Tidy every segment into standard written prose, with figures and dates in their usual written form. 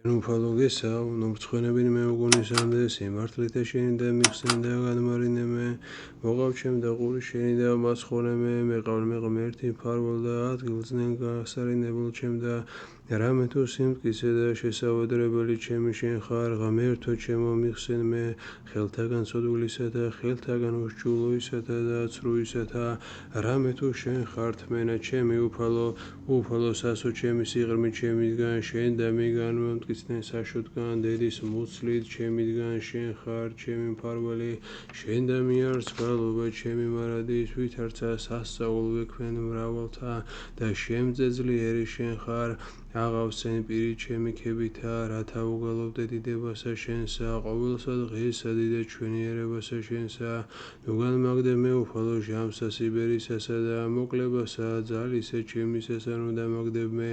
Enufalogesa, nomtsxvenebini meugonisamde, simartlite sheni da mixen da gadmarineme, moqavchem da quri sheni da matsxoneme, meqavlme ღმერთი მფარველ და ადგილზნენ გასარინებულ და რამე თუ სიმტკიცე და შესავადრებელი ჩემი შენ ხარ, ღმერთო ჩემო მიხსენ მე ხელთაგან სოდვილისათა, ხელთაგან უსჯულოისათა და ცრუისათა, რამე თუ შენ ხარ თმენა ჩემი უფალო სასო ჩემი სიღრმით ჩემიდან შენ და მიგან მომტკიცნენ საშუტგან დედის მუცლით ჩემიდან შენ ხარ ჩემი მფარველი შენ და მიარს გალობა ჩემი მარადის ვითარცა სასწაულ ვექმენ მრავალთა და შემძეძლიერი შენ ხარ აღავსენ პირი ჩემი ქებითა რათა უგალობდე დიდებასა შენსა ყოველსა დღესა დიდ ჩვენიერებასა შენსა ნუ განმაგდე მე უფალო ჟამსა სიბერისასა და მოკლებასა ძალისა ჩემისასა ნუ დამაგდებ მე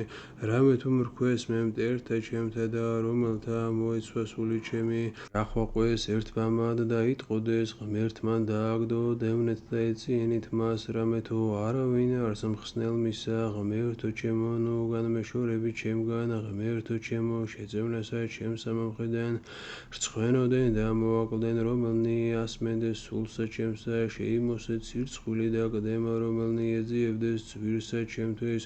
რამე თუ მრქვეს მე მტერთა ჩემთა და რომელთა მოეცვა სული ჩემი რახვაყვეს ერთმამად და იტყოდეს ღმერთმან დააგდო დევნეთ და ეციენით მას რამე თუ არავინ არს მხსნელ მისა ღმერთო ჩემო ნუ განმეშორები ჩემგან ღმერთო ჩემო შეძევნასა ჩემს ამამხედან რცხვენოდენ და მოაკლდენ რომელნი ასმენდეს სულსა ჩემსა შეიმოსეთ სირცხვილი და კდემა რომელნი ეძიებდეს ძვირსა ჩემთვის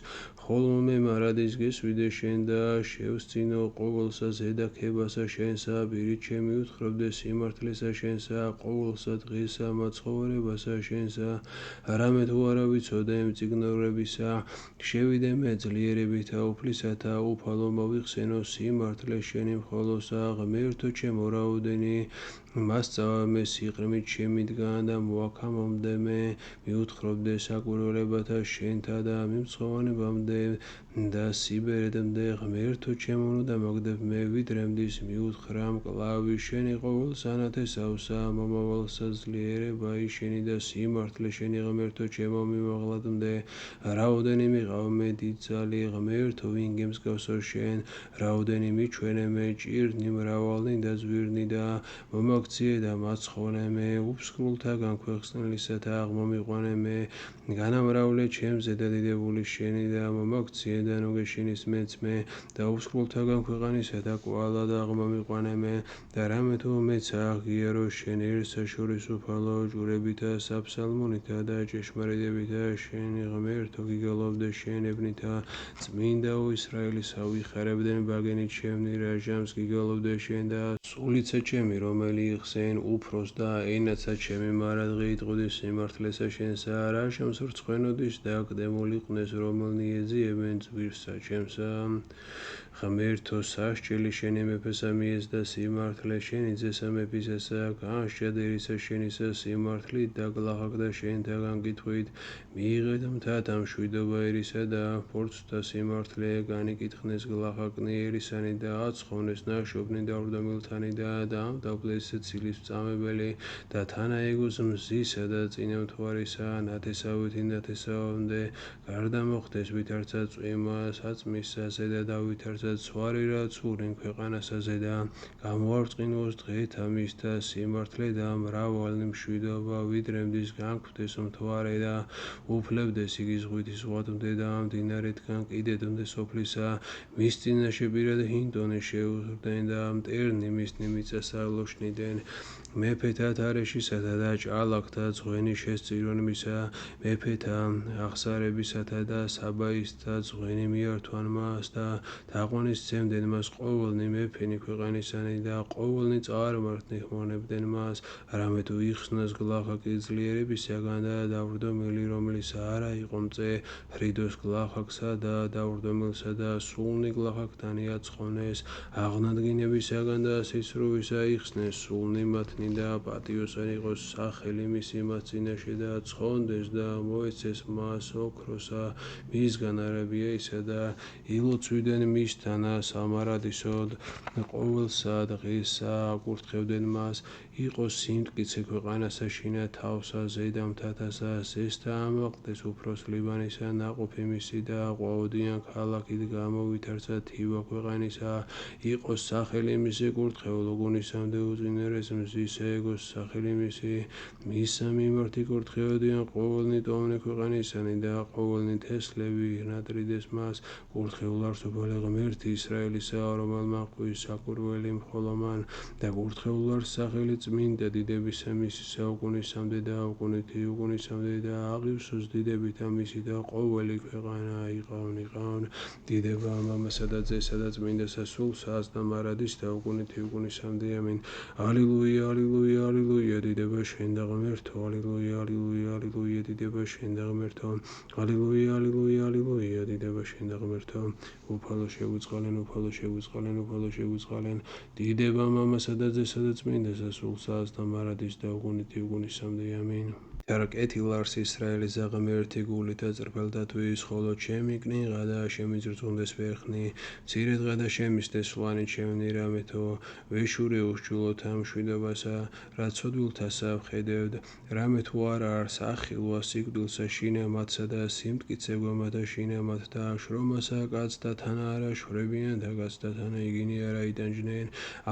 ხოლო მე მარადის გესვიდე შენ და შევსწინო ყოველსა ზედაქებასა შენსა პირით ჩემი უთხრობდე სიმართლესა შენსა ყოველსა დღესა მაცხოვრებასა შენსა რამე თუ არა ვიცოდე მწიგნობრებისა შევიდე მე ძლიერებითა უფლისათა უფალო მოვიხსენო სიმართლე შენი მხოლოსა ღმერთო ჩემო რაოდენი მასწავა მე სიყრმით შემიდგან და მოაქამომდე მე მიუთხრობდე საკვირველებათა შენთა და მიმწყოვანებამდე და სიბერედმდე ღმერთო ჩემო ნუ დამაგდებ მე ვიდრე მდის მიუთხრა მკლავი შენი ყოველ სანათესავსა მომავალსა ძლიერება შენი და სიმართლე შენი ღმერთო ჩემო მიმაღლადმდე რაოდენი მიყავ მე დიდძალი ღმერთო ვინ გემსგავსო შენ რაოდენი მიჩვენე მე ჭირნი მრავალნი და ძვირნი და მომაქციე და მაცხონე მე უფსკრულთაგან ქვეყსნილისათა აღმომიყვანე მე განამრავლე ჩემზე და დიდებული შენი და მომაქციე და ნუგეშინის მეც მე და უფსკრულთაგან ქვეყანისა და კვალა და აღმომიყვანე მე და რამე თუ მეცა ღიარო შენ ერთსა შორის უფალო ჯურებითა საფსალმუნითა და ჭეშმარიტებითა შენი ღმერთო გიგალობდე შენებნითა წმინდაო ისრაელისა ვიხარებდნენ ბაგენით ჩემნი რა ჟამს გიგალობდე შენ და სულიცა ჩემი რომელი იხსენ უფროს და ენაცა ჩემი მარადღე იტყოდეს სიმართლესა შენსა რა ჟამს რცხვენოდის და კდემოლიყვნეს რომელნი ეძიებენ ძვირსა ჩემსა ღმერთო სასჯელი შენი მეფესა მიეცდა სიმართლე შენი ძესა მეფისასა განსჯადერისა შენისა სიმართლით და გლახაკდა შენთაგან კითხვით მიიღეთ მთათა მშვიდობა ერისა და ფორცთა სიმართლე განიკითხნეს გლახაკნი ერისანი და აცხოვნეს ნაშოვნი დავრდომილთანი და დაამტავლეს ცილის წამებელი და თანაეგოს მზისა და წინამთვარისა ნათესავეთი ნათესავამდე გარდამოხდეს ვითარცა წვიმა საწმისაზე და დავითარცა ცვარი რა ცურინ ქვეყანასაზე და გამოარწყინოს დღეთა მისთა სიმართლე და მრავალი მშვიდობა ვიდრე მდის განკვდეს მთვარე და უფლებდეს იგი ზღვით ზღვადმდე და მდინარეთგან კიდედმდე სოფლისა მის წინაშე პირად ჰინტონი შეუზრდნენ და მტერნი მისნი მიწასა ლოშნიდნენ მეფეთა თარეშისათა და ჭალაკთა ძღვენი შესწირონმისა მეფეთა აღსარებისათა და საბაისთა ძღვენი მიართვან მას და თაყვანისცემდნენ მას ყოველნი მეფენი ქვეყანისანი და ყოველნი წარმართნი ხმონებდნენ მას რამე თუ იხსნას გლახაკი ძლიერებისაგან და დავრდომილი რომლის არა იყო მწე ფრიდოს გლახაკსა და დავრდომილსა და სულნი გლახაკთანი აცხოვნეს აღნადგინებისაგან და სისრუვისა იხსნეს სულნი მათნი და პატიოსანი იყოს სახელი მისი მათ წინაშე და ცხონდეს და მოეცეს მას ოქროსა მისგან არაბიაისა და ილოცვიდნენ მისთან სამარადისოდ ყოველსა დღესა აკურთხებდნენ მას იყოს სიმტკიცე ქვეყანასა შინა თავსა ზედა მთათასა ზესთა ამაყდეს უფროს ლიბანისა ნაყოფი მისი და ყვაოდიან ქალაქით გამოვითარცა თივა ქვეყანისა იყოს სახელი მისი კურთხეულ გუნისამდე უწინარეს მზისა ეგოს სახელი მისი მისა მიმართ იკურთხებოდიან ყოველნი ტომნი ქვეყანისანი და ყოველნი თესლები ნატრიდეს მას კურთხეულ არსობალე ღმერთო ღმერთი ისრაელისა, რომელმა ღვთის საკურველი მხოლო მან და გურთხეულ სახელი წმინდა დიდებისა მისი საუკუნისამდე და უკუნითი უკუნისამდე და აღივსოს დიდებითა მისი და ყოველი ქვეყანა იყავნ დიდება მამასა და ძესა და წმინდასა სულსაც და მარადის და უკუნითი უკუნისამდე ამინ. ალილუია ალილუია ალილუია დიდება შენ და ღმერთო ალილუია ალილუია ალილუია დიდება შენ და ღმერთო ალილუია ალილუია ალილუია დიდება შენ და ღმერთო უფალო შევიწყალენ უფალო შევიწყალენ უფალო შევიწყალენ დიდება მამასა და ძესა და წმინდასა სულსაც და მარადის და უკუნითი უკუნისამდე ამინ. არ კეთილარს ისრაელის ღმერთი გულით აწრფელდათვის ხოლო ჩემი კნიღა და შემიძრწუნდეს ვერხნი მცირე დღე და შემისდეს სვანი ჩემნი რამეთო ვეშური უსჯულოთ ამ მშვიდობასა რაც ცოდვილთასა ვხედევთ რამე თუ არა არს ახილვა სიკვდილსა შინამათსა და სიმტკიცე გვამათა შინამათ და შრომასა კაცთა თანა არა შვრებიან და კაცთა თანა იგინი არა იტანჯნენ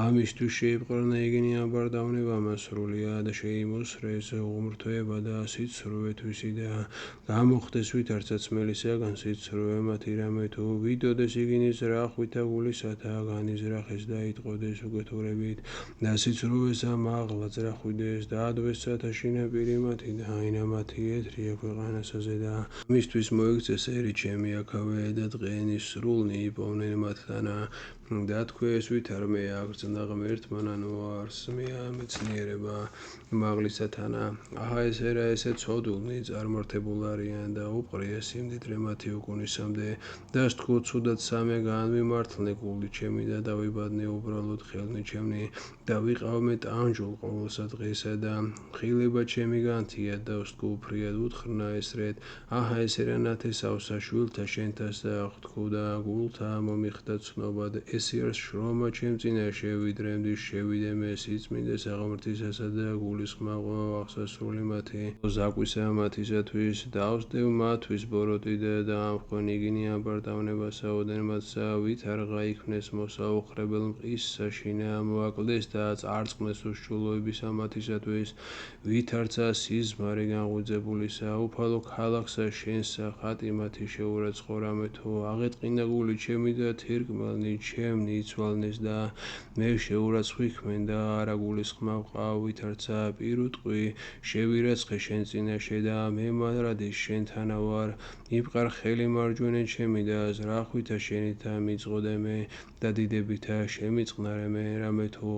ამისთვის შეიპყრნა იგინი ამბარდავნება მასრულია და შეიმოსრეს უღმრთოება და სიცრუე და გამოხდეს ვითარცა ძმელისაგან სიცრუე მათი რამე თუ ვიდოდეს იგინი ზრახვითა გულისათა განიზრახეს და იტყოდეს უკეთურებით და სიცრუესა მაღლა ძრახვიდეს და ადვესათა შინაპირი მათი და აინა მათი ეთრია ქვეყანასაზე და მისთვის მოიქცეს ერი ჩემი აქავე და დღენის სრულნი იპოვნენ მათთანა და თქვეს ვითარმე აგრძნა ღმერთმა ნანო არს მეცნიერება მაღლისათანა აჰა ეს ერა ესე ცოდულნი წარმართებულ არიან და უყრია სიმდიდრე მათი უკუნისამდე და სთქო ცუდად სამე განვიმართლნე გული ჩემი და დავიბადნე უბრალოდ ხელნი ჩემნი და ვიყავმე ტანჯულ ყოველსა დღესა და ხილება ჩემი განთია და ვსთქო უფრიად უთხრნა ესრეთ აჰა ეს ერა ნათესავსა შვილთა შენთას და ღვთქო და გულთა მომიხდა ცნობა და ეს არის შრომა ჩემ წინაშე ვიდრე მდის შევიდემე სიწმინდეს ღმრთისასა და გულისხმავა აღსასრული მათი ზაკვისა მათისათვის დავსდევ მათთვის ბოროტი და ამხვენ იგინი ამბარდავნებასა ოდენ მათსა ვითარ გაიქმნეს მოსაუხრებელ მყისსა შინა მოაკლდეს და წარწყნეს უსჯულოების ამათისათვის ვითარცა სიზმარი განღვიძებულისა უფალო ქალაქსა შენსა ხატი მათი შეურაცხო რამე თუ აღეტყინა გული ჩემი და თირკმელნი ჩემნი იცვალნეს და მე შეურაცხვიქმენ და არა გულისხმა ვყავ ვითარცა პირუტყვი შევირაცხე შენ წინაშე და მე მარადის შენთანა ვარ იპყარ ხელი მარჯვენა ჩემი და ზრახვითა შენითა მიწყოდე მე და დიდებითა შემიწყნარე მე რამე თუ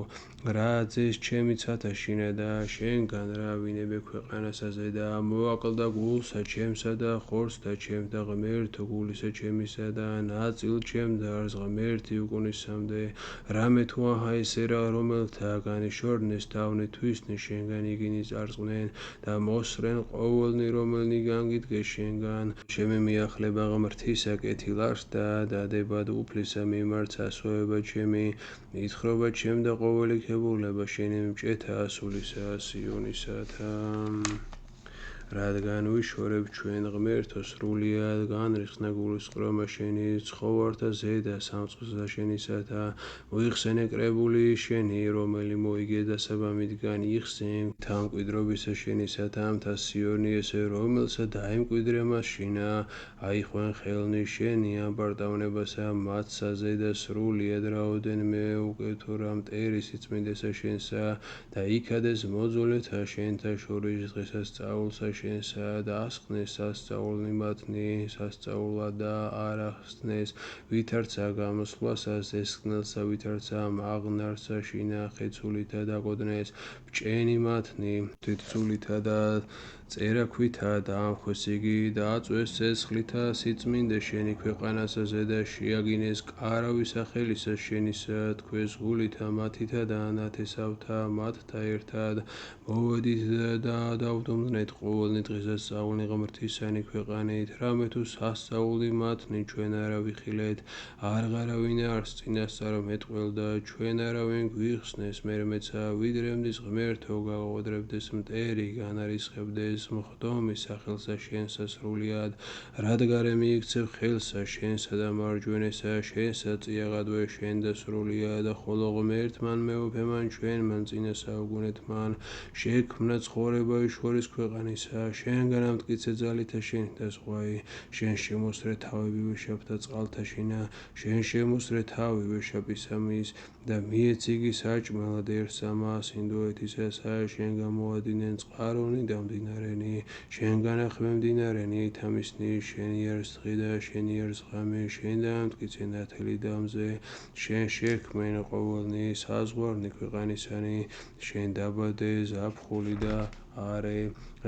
რა ძეს ჩემი ცათა შინა და შენგან რა ვინებე ქვეყანასაზე და მოაკლდა გულსა ჩემსა და ხორცთა ჩემ და ღმერთო გულისა ჩემისა და ნაწილ ჩემ და არს ღმერთი უკუნისამდე რამე თუ აჰა ესე რა რომელთა განიშორნეს დავნე თვისნი შენგან იგინი წარწყნენ და მოსრენ ყოველნი რომელნი განგიდგეს შენგან ჩემი მიახლება ღმრთისა კეთილარს და დადებად უფლისა მიმართ ასოება ჩემი ითხრობა ჩემ და ყოველი ქებულება შენი მჭეთა ასულისა სიონისათა რადგან ვიშორებ ჩვენ ღმერთო სრულიად განრიხსნა გულისწყრომა შენი ცხოვართა ზედა სამწყსა შენისათა მოიხსენე კრებული შენი რომელი მოიგე დასაბამიდან იხსენ თანმკვიდრობისა შენისათა ამთა სიონი ესე რომელსა დაიმკვიდრე მას შინა აიხვენ ხელნი შენი ამბარდავნებასა მათსა ზედა სრულიად რაოდენმე უკეთურა მტერი სიწმინდესა შენსა და იქადეს მოძულეთა შენთა შორის დღესასწაულსა შენსა და ასხნეს სასწაულნი მათნი სასწაულად და არ ახსნეს ვითარცა გამოსვლასას ესხნელსა ვითარცა მაღნარსა შინა ხეცულითა დაკოდნეს ბჭენი მათნი თვითცულითა და წერაქვითა დაამხვეს იგი და აწვეს ცეცხლითა სიწმინდე შენი ქვეყანასაზე და შეაგინეს კარავის სახელისა შენისა თქვეს გულითა მათითა და ნათესავთა მათთა ერთად მოვედით და დავდუმდნეთ ყოველნი დღესასწაულნი ღმრთისანი ქვეყანით რამე თუ სასწაული მათნი ჩვენ არა ვიხილეთ არღარავინ არს წინასწარ მეტყველდა და ჩვენ არავინ გვიხსნეს მერმეცა ვიდრე მდის ღმერთო გაუყოდრებდეს მტერი განარისხებდეს მხდომი სახელსა შენსა სრულიად რადგარე მიიქცევ ხელსა შენსა და მარჯვენესა შენსა წიაღადვე შენ და სრულიად ხოლო ღმერთმან მეუფემან ჩვენმან წინასაუგუნეთმან შექმნა ცხოვრება იშორის ქვეყანისა წყალთა შენგან ამტკიცე ძალითა შენი და ზღვაი შენ შემოსრე თავები ვეშაპთა წყალთა შინა შენ შემოსრე თავი ვეშაპისამის და მიეც იგი საჭმელად ერთ სამას ინდოეთისასა შენ გამოადინენ წყარონი და მდინარენი შენგან ახმე მდინარენი ითამისნი შენი არის დღე და შენი არის ღამე შენ დაამტკიცე ნათელი დამზე შენ შექმენ ყოველნი საზღვარნი ქვეყანისანი შენ დაბადე ზაფხული და არე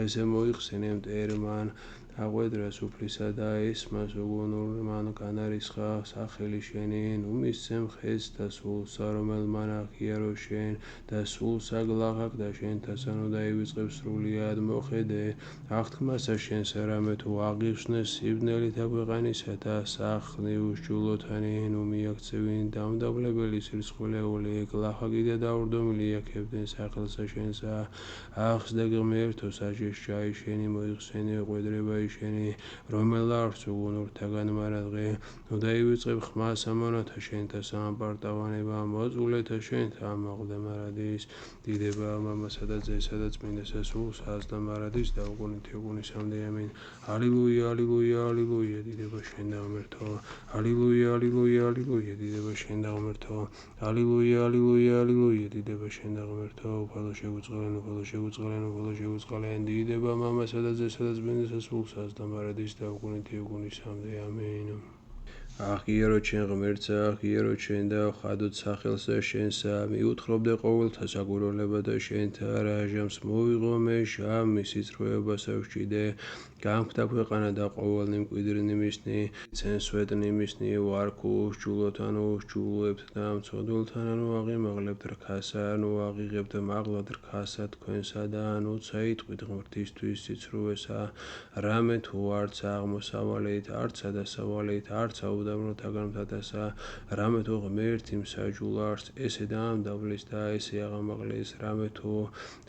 ესე მოიხსენე მტერმან აღვედრა სუფლისა და ესმას უგუნურმან განარისხა სახელი შენი ნუ მისცემ ხეს და სულსა რომელმან აღიარო შენ და სულსა გლაღაკ და შენთასანო დაივიწყებ სრულიად მოხედე აღთქმასა შენს რამე თუ აღიხსნეს სიბნელით აგვეყანისა და სახლნი უშჯულოთანი ნუ მიაქცევინ დამდაბლებელი სირცხვილეული გლაღაკი და დაურდომილი აქებდნენ სახელსა შენსა ახსდა ღმერთო საჭეს ჭაი შენი მოიხსენე ყვედრება შენი რომელ არც უგუნურთაგან მარადღე ნუ დაივიწყებ ხმას ამონათა შენთა სამპარტავანება მოწულეთა შენთა ამაყდა მარადის დიდება მამასა და ძესა და წმინდასა სულსას და მარადის და უგუნითი უგუნისამდე ამინ ალილუია ალილუია ალილუია დიდება შენ და ღმერთო ალილუია ალილუია ალილუია დიდება შენ და ღმერთო ალილუია ალილუია ალილუია დიდება შენ და ღმერთო უფალო შეგვიწყალენ უფალო შეგვიწყალენ უფალო შეგვიწყალენ დიდება მამასა და ძესა და წმინდასა სულსას და მარადის და უგუნითი უგუნისამდე ამინ აღიარო ჩემ ღმერთსა აღიარო ჩვენ და ხადოთ სახელსა შენსა მიუთხრობდე ყოველთა საგვირველება და შენთა რაჟამს მოვიღო მე შამის სიწროებასა ვჭიდე გამხდა ქვეყანა და ყოველნი მკვიდრნი მისნი ცენსვეტნი მისნი ვარქუს ჯულოთანო უშჯულოებთ და მცოდველთან ანუ აღიმაღლებთ რქასა ანუ აღიღებთ მაღლად რქასა თქვენსა და ანუ წაიტყვით ღმრთისთვის სიცრუესა რამე თუ არც აღმოსავალით არცა დასავალით არცა უდაბნოთაგან მთათასა რამე თუ ღმერთი მსაჯულარს ესე დაამდავლის და ესე აღამაღლის რამე თუ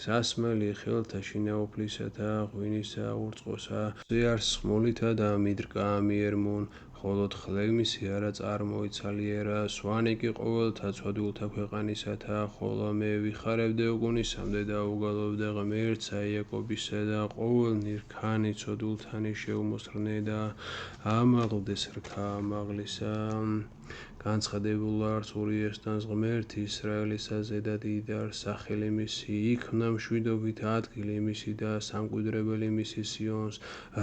სასმელი ხელთა შინაოფლისა და ღვინისა ურწყოსა ზეარს ხმოლითა და მიდრკა ამიერმუნ ხოლოდ ხლემისი არა წარმოიცალიერა სვანი კი ყოველთა ცოდვილთა ქვეყანისათა ხოლო მე ვიხარებდე უგუნისამდე და უგალობდე ღმერთსა იაკობისა და ყოველნი რქანი ცოდვილთანი შეუმოსრნე და ამაღლდეს რქა ამაღლისა განცხადებულარს ურიესტანს ღმერთი ისრაელისა ზედა დიდარ სახელი მისი იქმნა მშვიდობით ადგილი მისი და სამკვიდრებელი მისი სიონს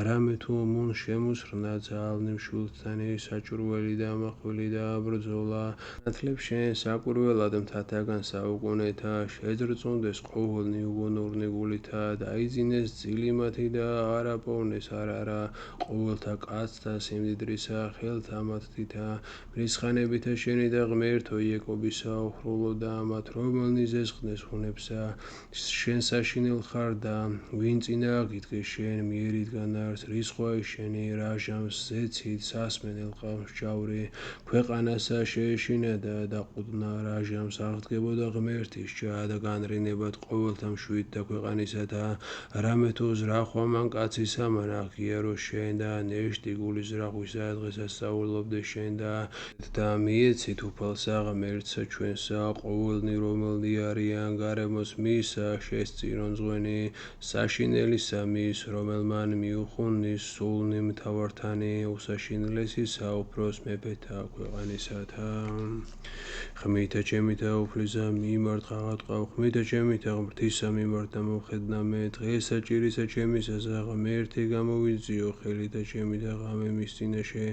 რამე თუ მუნ შემუსრნა ძალნი მშვილდთანი საჭურველი და მახვილი და ბრძოლა ნათლებ შენ საკვირველად მთათაგან საუკუნეთა შეძრწუნდეს ყოველნი უგუნურნი გულითა დაიძინეს ძილი მათი და არ აპოვნეს არარა ყოველთა კაცთა სიმდიდრისა ხელთა მათთითა მრისხანებითა შენი და ღმერთო იაკობისა უხრულო და მათ რომელნი ზესხდნეს ხუნებსა შენ საშინელ ხარ და ვინ წინა აგიდგეს შენ მიერიდან არც რისხვაი შენი რაჟამს ზეცით სასმენელ ყავს ჯავრი ქვეყანასა შეეშინა და დაყუდნა რაჟამს აღდგებოდა ღმერთის ჭა და განრინებად ყოველთა მშვიდ და ქვეყანისათა რამე თუ ზრახვა მან კაცის ამან აღიარო შენ და ნეშტი გულის ზრახვისა დღესასწაულობდე შენ და მიეცით უფალსა ღმერთსა ჩვენსა ყოველნი რომელნი არიან გარემოს მისა შესწირონ ზღვენი საშინელისა მის რომელმან მიუხუნნის სულნი მთავართანი უსაშინლესისა უფროს მეფეთა ქვეყანისათა ხმითა ჩემითა უფლისა მიმართ ღაღატყავ ხმითა ჩემითა ღმრთისა მიმართ და მომხედნა მე დღესა ჭირისა ჩემისასა ღმერთი გამოვიძიო ხელითა ჩემითა ღამე მის წინაშე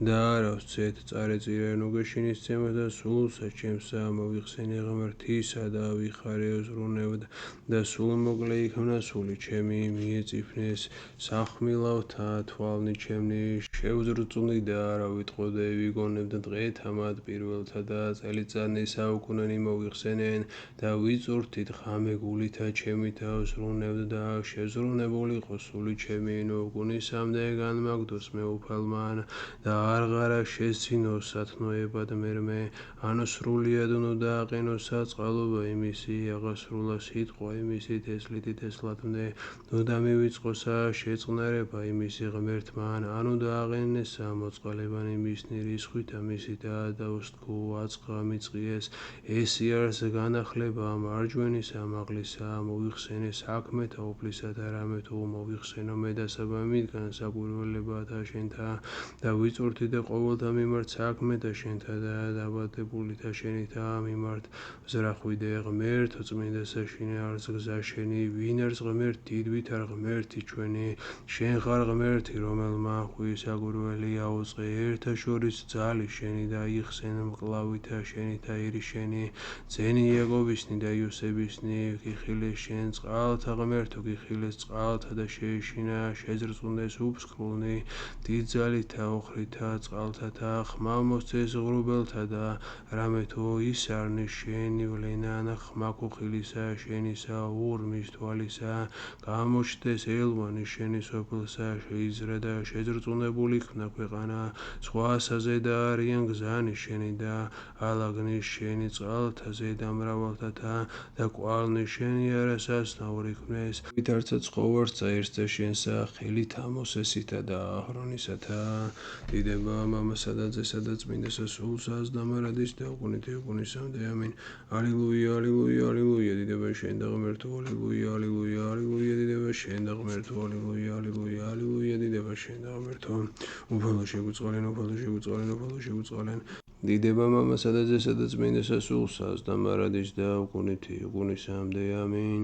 და არა ვცეთ წარეწირე ნუგეშინის ცემა და სულსა ჩემსა მოვიხსენე ღმრთისა და ვიხარეო ზრუნავდა და სულ მოკლე იქნა სული ჩემი მიეწიფნეს სახმილავთა თვალნი ჩემნი შევზრწუნდი და არა ვიტყოდე ვიგონებდა დღეთა მათ პირველთა და წელიწადნი საუკუნენი მოვიხსენენ და ვიწურთით ღამე გულითა ჩემითა ვზრუნავდა და შეზრუნებულიყო სული ჩემი ნუგუნისამდე განმაგდოს მე უფალმან და არ ღარა შესცინო სათნო წნოებად მერმე ანუ სრულიად უნდა დააყენოს საწყალობა იმისი აღასრულა სიტყვა იმისი თესლითი თესლათმდე უნდა მივიწყოსა შეწყნარება იმისი ღმერთმან ანუ დააყენესა მოწყალებანი მისნი რისხვითა მისი დაადავსთქო აწყა მიწყიეს ეს იარს განახლება მარჯვენისა მაღლისა მოიხსენე საქმეთა ოფლისა და რამე თუ მოიხსენო მედასაბა მითგან საკვირველებათა შენთა და ვიწურთი და ყოველთა მიმართ საქმეთა შენთა და დაბადებულითა შენითა მიმართ ვზრახვიდე ღმერთო წმინდასა შინე არც გზა შენი ვინ არის ღმერთი დიდ ვით არ ღმერთი ჩვენი შენ ხარ ღმერთი რომელმა ხვი საკვირველი აუწყე ერთა შორის ძალი შენი და იხსენ მკლავითა შენითა ერი შენი ძენი იაკობისნი და იოსებისნი გიხილეს შენ წყალთა ღმერთო გიხილეს წყალთა და შეეშინა შეზრწუნდეს უფსკრულნი დიდ ძალითა ოხრითა წყალთათა ხმა მოსცეს ღრუბელთა და რამე თუ ისარნი შენი ვლენან ხმა ქუხილისა შენისა უღრმის თვალისა გამოჩნდეს ელვანი შენი სოფელსა შეიზრა და შეზრწუნებული იქნა ქვეყანა სხვა ასაზე და არიან გზანი შენი და ალაგნის შენი წყალთა ზედა მრავალთათა და ყვალნი შენი არასასნაური ქმნეს ვითარცა ცხოვარს წაერთსა შენსა ხელით მოსესითა და აჰრონისათა დიდება მამასა და ძესა და წმინდასა სულსა ზნამარადის და უკუნითი უკუნისამდე ამინ ალილუია ალილუია ალილუია დიდება შენ და ღმერთო ალილუია ალილუია ალილუია დიდება შენ და ღმერთო ალილუია ალილუია ალილუია დიდება შენ და ღმერთო უფალო შეგვიწყალენ უფალო შეგვიწყალენ უფალო შეგვიწყალენ დიდება მამასა და ძესა და წმინდასა სულსა ზნამარადის და უკუნითი უკუნისამდე ამინ